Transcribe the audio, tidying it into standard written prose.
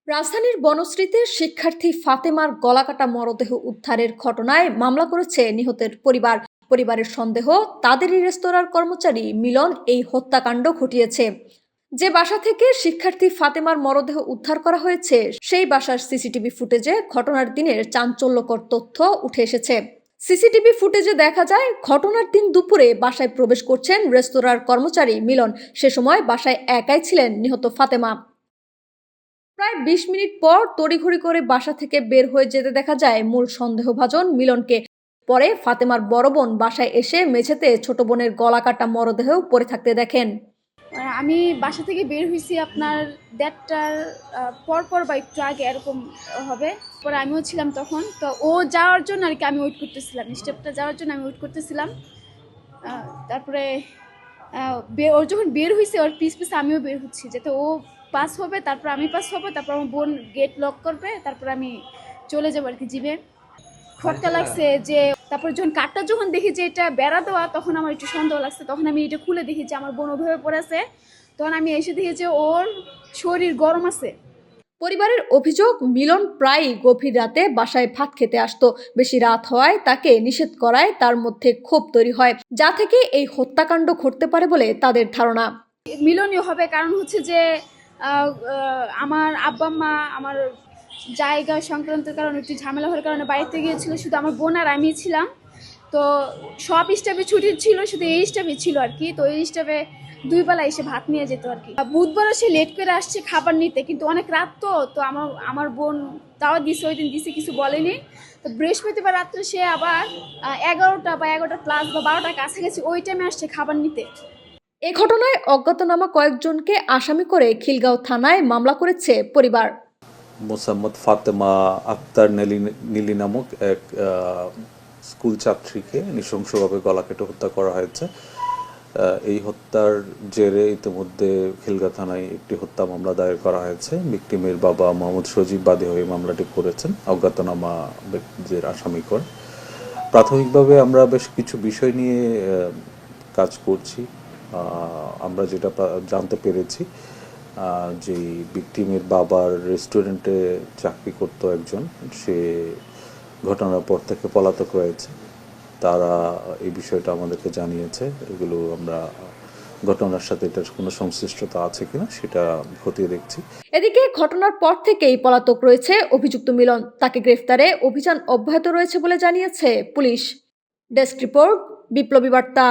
রাজধানীর বনশ্রীতে শিক্ষার্থী ফাতেমার গলাকাটা মরদেহ উদ্ধারের ঘটনায় মামলা করেছে নিহতের পরিবার। পরিবারের সন্দেহ, তাদেরই রেস্তোরাঁর কর্মচারী মিলন এই হত্যাকাণ্ড ঘটিয়েছে। যে বাসা থেকে শিক্ষার্থী ফাতেমার মরদেহ উদ্ধার করা হয়েছে সেই বাসার সিসিটিভি ফুটেজে ঘটনার দিনের চাঞ্চল্যকর তথ্য উঠে এসেছে। সিসিটিভি ফুটেজে দেখা যায়, ঘটনার দিন দুপুরে বাসায় প্রবেশ করছেন রেস্তোরাঁর কর্মচারী মিলন। সে সময় বাসায় একাই ছিলেন নিহত ফাতেমা। প্রায় ২০ মিনিট পর তড়িঘড়ি করে বাসা থেকে বের হয়ে যেতে দেখা যায় মূল সন্দেহভাজন মিলনকে। পরে ফাতেমার বড় বোন বাসায় এসে মেঝেতে ছোট বোনের গলাকাটা মরদেহ পড়ে থাকতে দেখেন। আমি বাসা থেকে বের হয়েছি আপনার ১:৩০টার পর বা একটু আগে এরকম হবে। পরে আমিও ছিলাম তখন। তো ও যাওয়ার জন্য আর কি আমি ওয়েট করতেছিলাম, স্টেপটা যাওয়ার জন্য আমি ওয়েট করতেছিলাম। তারপরে ও যখন বের হয়েছে ওর পিছে আমিও বের হচ্ছি, যাতে ও পাস হবে, তারপর আমি পাস হবো, তারপর আমার বোন গেট লক করবে, তারপর আমি চলে যাবো আর কি জিবে। খটকা লাগছে যে তারপর যখন দেখি যে এটা বেড়া দেওয়া, তখন আমার একটু সন্দেহ লাগছে। তখন আমি এটা খুলে দেখি যে আমার বোন ওভাবে পড়েছে। তখন আমি এসে দেখি যে ওর শরীর গরম আছে। পরিবারের অভিযোগ, মিলন প্রায়ই গভীর রাতে বাসায় ভাত খেতে আসতো। বেশি রাত হওয়ায় তাকে নিষেধ করায় তার মধ্যে ক্ষোভ তৈরি হয়, যা থেকে এই হত্যাকাণ্ড ঘটতে পারে বলে তাদের ধারণা। মিলনীয় হবে, কারণ হচ্ছে যে আমার আব্বা মা আমার জায়গা সংক্রান্ত কারণে একটু ঝামেলা হওয়ার কারণে বাড়িতে গিয়েছিল, শুধু আমার বোন আর আমি ছিলাম। তো সব স্টাফে ছুটি ছিল, শুধু এই স্টাফে ছিল আর কি। তো এই স্টাফে ২ বেলা এসে ভাত নিয়ে যেত আর কি। বুধবারও সে লেট করে আসছে খাবার নিতে, কিন্তু অনেক রাত তো আমার বোন তাও দিছে, ওই দিন দিছে, কিছু বলেনি। তো বৃহস্পতিবার রাত্রে সে আবার ১১টা বা ১১টা প্লাস বা ১২টার কাছাকাছি ওই টাইমে আসছে খাবার নিতে। এ ঘটনায় অজ্ঞাতনামা কয়েকজনকে আসামি করে খিলগাঁও থানায় মামলা করেছে পরিবার। মোসাম্মদ ফাতেমা আক্তার নীলি নামক এক স্কুল ছাত্রীকে নৃশংসভাবে গলা কেটে হত্যা করা হয়েছে। এই হত্যার জেরে ইতিমধ্যে খিলগাঁও থানায় একটি হত্যা মামলা দায়ের করা হয়েছে। ভিকটিমের বাবা মোহাম্মদ সজীব বাদী হয়ে মামলাটি করেছেন অজ্ঞাতনামা ব্যক্তিদের আসামি করে। প্রাথমিকভাবে আমরা বেশ কিছু বিষয় নিয়ে কাজ করছি। আমরা যেটা জানতে পেরেছি যে ভিকটিমের বাবার রেস্টুরেন্টে চাকরি করতো একজন, সে ঘটনার পর থেকে পলাতক রয়েছে। তারা এই বিষয়টা আমাদেরকে জানিয়েছে। এগুলো আমরা ঘটনার সাথে এটার কোনো সংশ্লিষ্টতা আছে কিনা সেটা খতিয়ে দেখছি। এদিকে ঘটনার পর থেকেই পলাতক রয়েছে অভিযুক্ত মিলন। তাকে গ্রেফতারে অভিযান অব্যাহত রয়েছে বলে জানিয়েছে পুলিশ। ডেস্ক রিপোর্ট, বিপ্লবী বার্তা।